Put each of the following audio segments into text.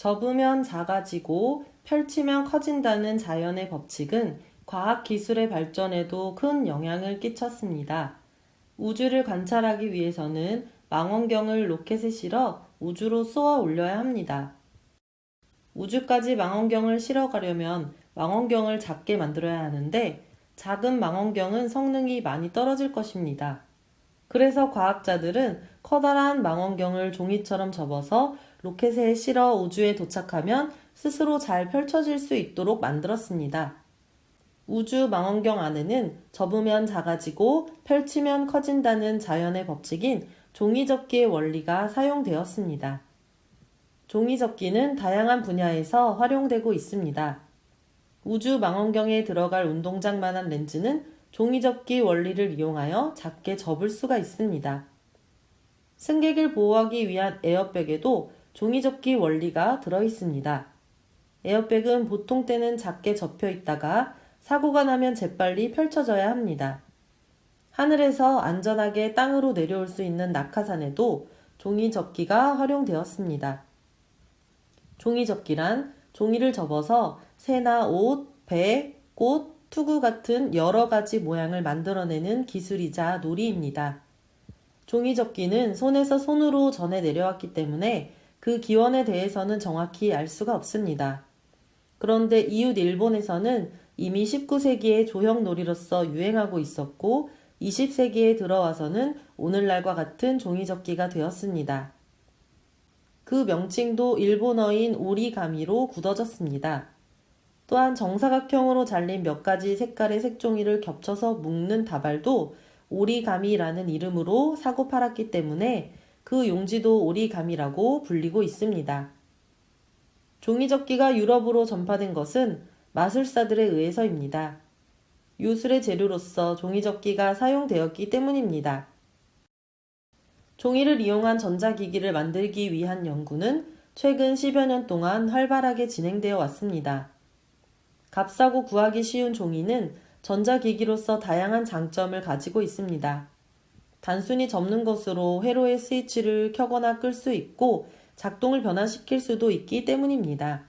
접으면 작아지고 펼치면 커진다는 자연의 법칙은 과학 기술의 발전에도 큰 영향을 끼쳤습니다. 우주를 관찰하기 위해서는 망원경을 로켓에 실어 우주로 쏘아 올려야 합니다. 우주까지 망원경을 실어가려면 망원경을 작게 만들어야 하는데 작은 망원경은 성능이 많이 떨어질 것입니다. 그래서 과학자들은 커다란 망원경을 종이처럼 접어서 로켓에 실어 우주에 도착하면 스스로 잘 펼쳐질 수 있도록 만들었습니다. 우주 망원경 안에는 접으면 작아지고 펼치면 커진다는 자연의 법칙인 종이접기의 원리가 사용되었습니다. 종이접기는 다양한 분야에서 활용되고 있습니다. 우주 망원경에 들어갈 운동장만한 렌즈는 종이접기 원리를 이용하여 작게 접을 수가 있습니다. 승객을 보호하기 위한 에어백에도 종이접기 원리가 들어있습니다. 에어백은 보통 때는 작게 접혀 있다가 사고가 나면 재빨리 펼쳐져야 합니다. 하늘에서 안전하게 땅으로 내려올 수 있는 낙하산에도 종이접기가 활용되었습니다. 종이접기란 종이를 접어서 새나 옷, 배, 꽃, 투구 같은 여러 가지 모양을 만들어내는 기술이자 놀이입니다. 종이접기는 손에서 손으로 전해 내려왔기 때문에 그 기원에 대해서는 정확히 알 수가 없습니다. 그런데 이웃 일본에서는 이미 19세기에 조형놀이로서 유행하고 있었고 20세기에 들어와서는 오늘날과 같은 종이접기가 되었습니다. 그 명칭도 일본어인 오리가미로 굳어졌습니다. 또한 정사각형으로 잘린 몇 가지 색깔의 색종이를 겹쳐서 묶는 다발도 오리가미라는 이름으로 사고 팔았기 때문에 그 용지도 오리가미라고 불리고 있습니다. 종이접기가 유럽으로 전파된 것은 마술사들에 의해서입니다. 요술의 재료로서 종이접기가 사용되었기 때문입니다. 종이를 이용한 전자기기를 만들기 위한 연구는 최근 10여 년 동안 활발하게 진행되어 왔습니다. 값싸고 구하기 쉬운 종이는 전자기기로서 다양한 장점을 가지고 있습니다. 단순히 접는 것으로 회로의 스위치를 켜거나 끌 수 있고 작동을 변화시킬 수도 있기 때문입니다.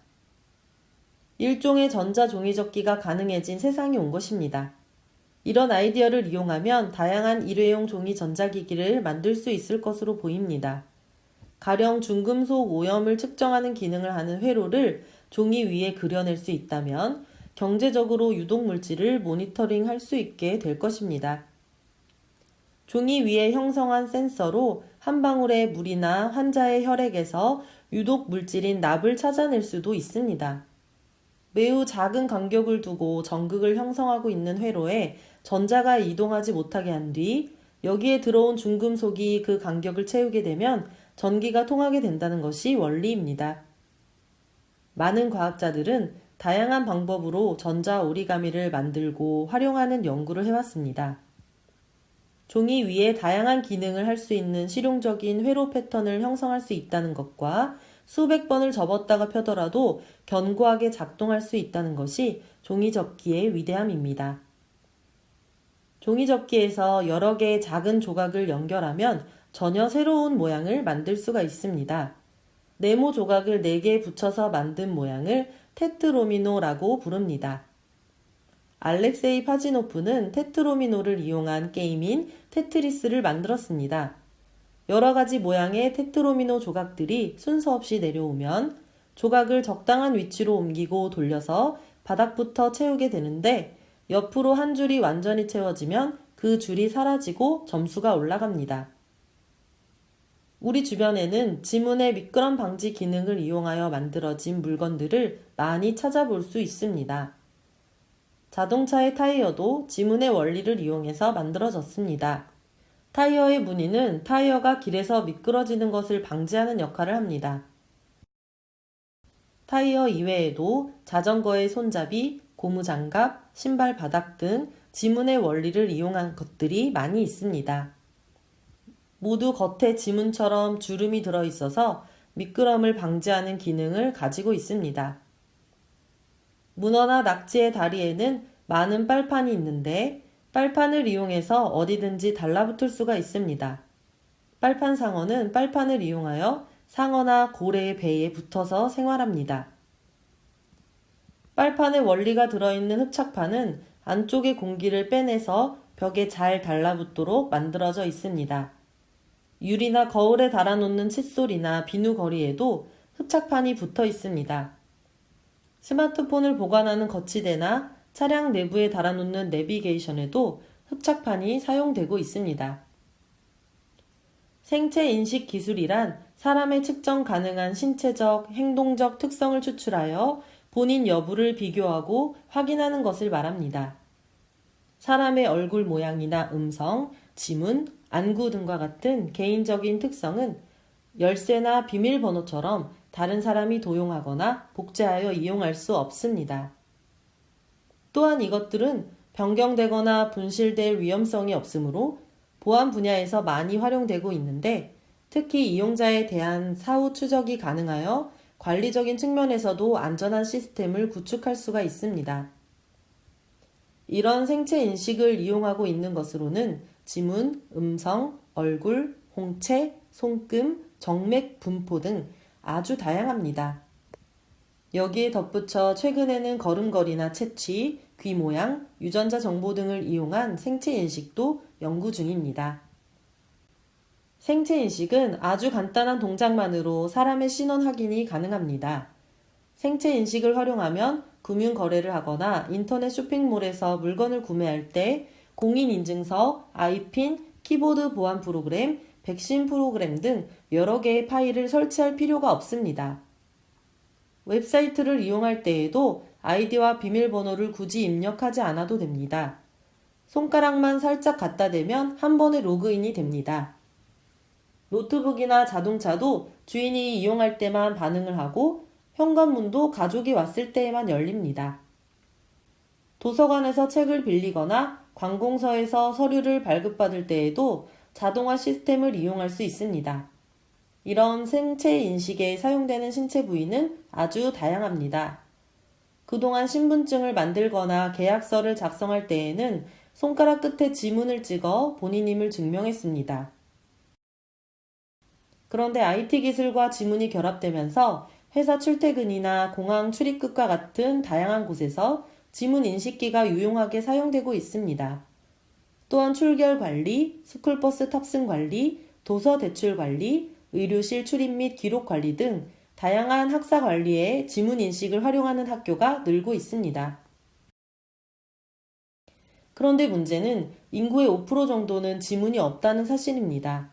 일종의 전자종이접기가 가능해진 세상이 온 것입니다. 이런 아이디어를 이용하면 다양한 일회용 종이 전자기기를 만들 수 있을 것으로 보입니다. 가령 중금속 오염을 측정하는 기능을 하는 회로를 종이 위에 그려낼 수 있다면 경제적으로 유독물질을 모니터링할 수 있게 될 것입니다. 종이 위에 형성한 센서로 한 방울의 물이나 환자의 혈액에서 유독물질인 납을 찾아낼 수도 있습니다. 매우 작은 간격을 두고 전극을 형성하고 있는 회로에 전자가 이동하지 못하게 한 뒤 여기에 들어온 중금속이 그 간격을 채우게 되면 전기가 통하게 된다는 것이 원리입니다. 많은 과학자들은 다양한 방법으로 전자 오리가미를 만들고 활용하는 연구를 해왔습니다. 종이 위에 다양한 기능을 할 수 있는 실용적인 회로 패턴을 형성할 수 있다는 것과 수백 번을 접었다가 펴더라도 견고하게 작동할 수 있다는 것이 종이접기의 위대함입니다. 종이접기에서 여러 개의 작은 조각을 연결하면 전혀 새로운 모양을 만들 수가 있습니다. 네모 조각을 4개 붙여서 만든 모양을 테트로미노라고 부릅니다. 알렉세이 파지노프는 테트로미노를 이용한 게임인 테트리스를 만들었습니다. 여러 가지 모양의 테트로미노 조각들이 순서 없이 내려오면 조각을 적당한 위치로 옮기고 돌려서 바닥부터 채우게 되는데 옆으로 한 줄이 완전히 채워지면 그 줄이 사라지고 점수가 올라갑니다. 우리 주변에는 지문의 미끄럼 방지 기능을 이용하여 만들어진 물건들을 많이 찾아볼 수 있습니다. 자동차의 타이어도 지문의 원리를 이용해서 만들어졌습니다. 타이어의 무늬는 타이어가 길에서 미끄러지는 것을 방지하는 역할을 합니다. 타이어 이외에도 자전거의 손잡이, 고무장갑, 신발 바닥 등 지문의 원리를 이용한 것들이 많이 있습니다. 모두 겉에 지문처럼 주름이 들어있어서 미끄럼을 방지하는 기능을 가지고 있습니다. 문어나 낙지의 다리에는 많은 빨판이 있는데 빨판을 이용해서 어디든지 달라붙을 수가 있습니다. 빨판 상어는 빨판을 이용하여 상어나 고래의 배에 붙어서 생활합니다. 빨판에 원리가 들어있는 흡착판은 안쪽의 공기를 빼내서 벽에 잘 달라붙도록 만들어져 있습니다. 유리나 거울에 달아놓는 칫솔이나 비누거리에도 흡착판이 붙어 있습니다. 스마트폰을 보관하는 거치대나 차량 내부에 달아놓는 내비게이션에도 흡착판이 사용되고 있습니다. 생체 인식 기술이란 사람의 측정 가능한 신체적, 행동적 특성을 추출하여 본인 여부를 비교하고 확인하는 것을 말합니다. 사람의 얼굴 모양이나 음성, 지문, 안구 등과 같은 개인적인 특성은 열쇠나 비밀번호처럼 다른 사람이 도용하거나 복제하여 이용할 수 없습니다. 또한 이것들은 변경되거나 분실될 위험성이 없으므로 보안 분야에서 많이 활용되고 있는데 특히 이용자에 대한 사후 추적이 가능하여 관리적인 측면에서도 안전한 시스템을 구축할 수가 있습니다. 이런 생체 인식을 이용하고 있는 것으로는 지문, 음성, 얼굴, 홍채, 손금, 정맥, 분포 등 아주 다양합니다. 여기에 덧붙여 최근에는 걸음걸이나 채취, 귀 모양, 유전자 정보 등을 이용한 생체 인식도 연구 중입니다. 생체 인식은 아주 간단한 동작만으로 사람의 신원 확인이 가능합니다. 생체 인식을 활용하면 금융 거래를 하거나 인터넷 쇼핑몰에서 물건을 구매할 때 공인인증서, 아이핀, 키보드 보안 프로그램, 백신 프로그램 등 여러 개의 파일을 설치할 필요가 없습니다. 웹사이트를 이용할 때에도 아이디와 비밀번호를 굳이 입력하지 않아도 됩니다. 손가락만 살짝 갖다 대면 한 번에 로그인이 됩니다. 노트북이나 자동차도 주인이 이용할 때만 반응을 하고 현관문도 가족이 왔을 때에만 열립니다. 도서관에서 책을 빌리거나 관공서에서 서류를 발급받을 때에도 자동화 시스템을 이용할 수 있습니다. 이런 생체 인식에 사용되는 신체 부위는 아주 다양합니다. 그동안 신분증을 만들거나 계약서를 작성할 때에는 손가락 끝에 지문을 찍어 본인임을 증명했습니다. 그런데 IT 기술과 지문이 결합되면서 회사 출퇴근이나 공항 출입국과 같은 다양한 곳에서 지문 인식기가 유용하게 사용되고 있습니다. 또한 출결 관리, 스쿨버스 탑승 관리, 도서 대출 관리, 의료실 출입 및 기록 관리 등 다양한 학사 관리에 지문 인식을 활용하는 학교가 늘고 있습니다. 그런데 문제는 인구의 5% 정도는 지문이 없다는 사실입니다.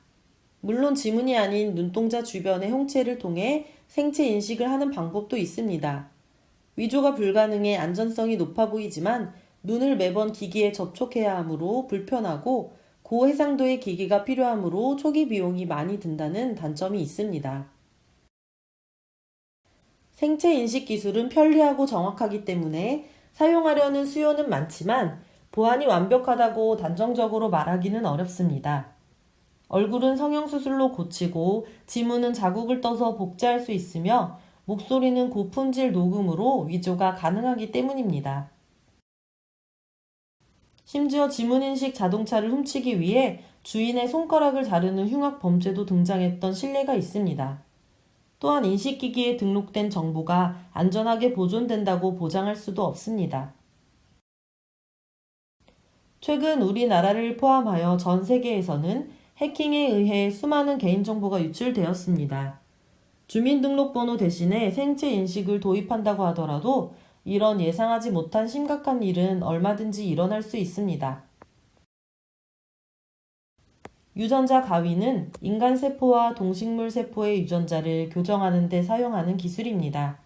물론 지문이 아닌 눈동자 주변의 홍채를 통해 생체 인식을 하는 방법도 있습니다. 위조가 불가능해 안전성이 높아 보이지만 눈을 매번 기기에 접촉해야 하므로 불편하고 고해상도의 기기가 필요하므로 초기 비용이 많이 든다는 단점이 있습니다. 생체 인식 기술은 편리하고 정확하기 때문에 사용하려는 수요는 많지만 보안이 완벽하다고 단정적으로 말하기는 어렵습니다. 얼굴은 성형수술로 고치고 지문은 자국을 떠서 복제할 수 있으며 목소리는 고품질 녹음으로 위조가 가능하기 때문입니다. 심지어 지문인식 자동차를 훔치기 위해 주인의 손가락을 자르는 흉악 범죄도 등장했던 신뢰가 있습니다. 또한 인식기기에 등록된 정보가 안전하게 보존된다고 보장할 수도 없습니다. 최근 우리나라를 포함하여 전 세계에서는 해킹에 의해 수많은 개인정보가 유출되었습니다. 주민등록번호 대신에 생체 인식을 도입한다고 하더라도 이런 예상하지 못한 심각한 일은 얼마든지 일어날 수 있습니다. 유전자 가위는 인간 세포와 동식물 세포의 유전자를 교정하는 데 사용하는 기술입니다.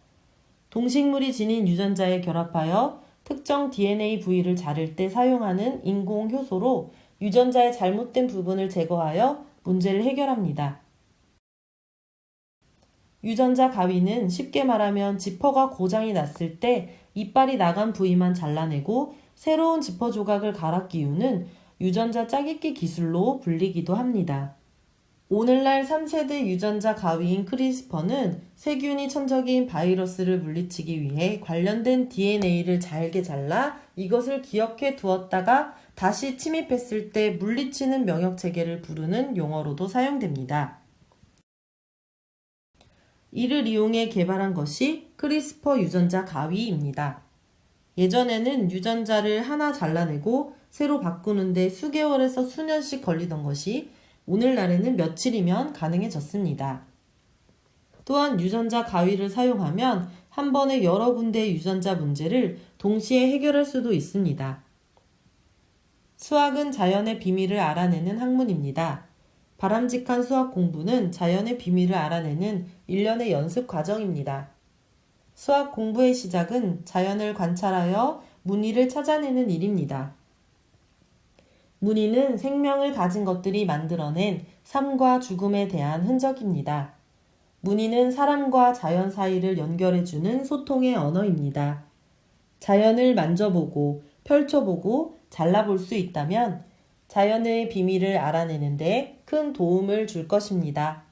동식물이 지닌 유전자에 결합하여 특정 DNA 부위를 자를 때 사용하는 인공 효소로 유전자의 잘못된 부분을 제거하여 문제를 해결합니다. 유전자 가위는 쉽게 말하면 지퍼가 고장이 났을 때 이빨이 나간 부위만 잘라내고 새로운 지퍼 조각을 갈아 끼우는 유전자 짜깁기 기술로 불리기도 합니다. 오늘날 3세대 유전자 가위인 크리스퍼는 세균이 천적인 바이러스를 물리치기 위해 관련된 DNA를 잘게 잘라 이것을 기억해 두었다가 다시 침입했을 때 물리치는 명령체계를 부르는 용어로도 사용됩니다. 이를 이용해 개발한 것이 크리스퍼 유전자 가위입니다. 예전에는 유전자를 하나 잘라내고 새로 바꾸는데 수개월에서 수년씩 걸리던 것이 오늘날에는 며칠이면 가능해졌습니다. 또한 유전자 가위를 사용하면 한 번에 여러 군데의 유전자 문제를 동시에 해결할 수도 있습니다. 수학은 자연의 비밀을 알아내는 학문입니다. 바람직한 수학 공부는 자연의 비밀을 알아내는 일련의 연습 과정입니다. 수학 공부의 시작은 자연을 관찰하여 무늬를 찾아내는 일입니다. 무늬는 생명을 가진 것들이 만들어낸 삶과 죽음에 대한 흔적입니다. 무늬는 사람과 자연 사이를 연결해주는 소통의 언어입니다. 자연을 만져보고 펼쳐보고 잘라볼 수 있다면 자연의 비밀을 알아내는 데 큰 도움을 줄 것입니다.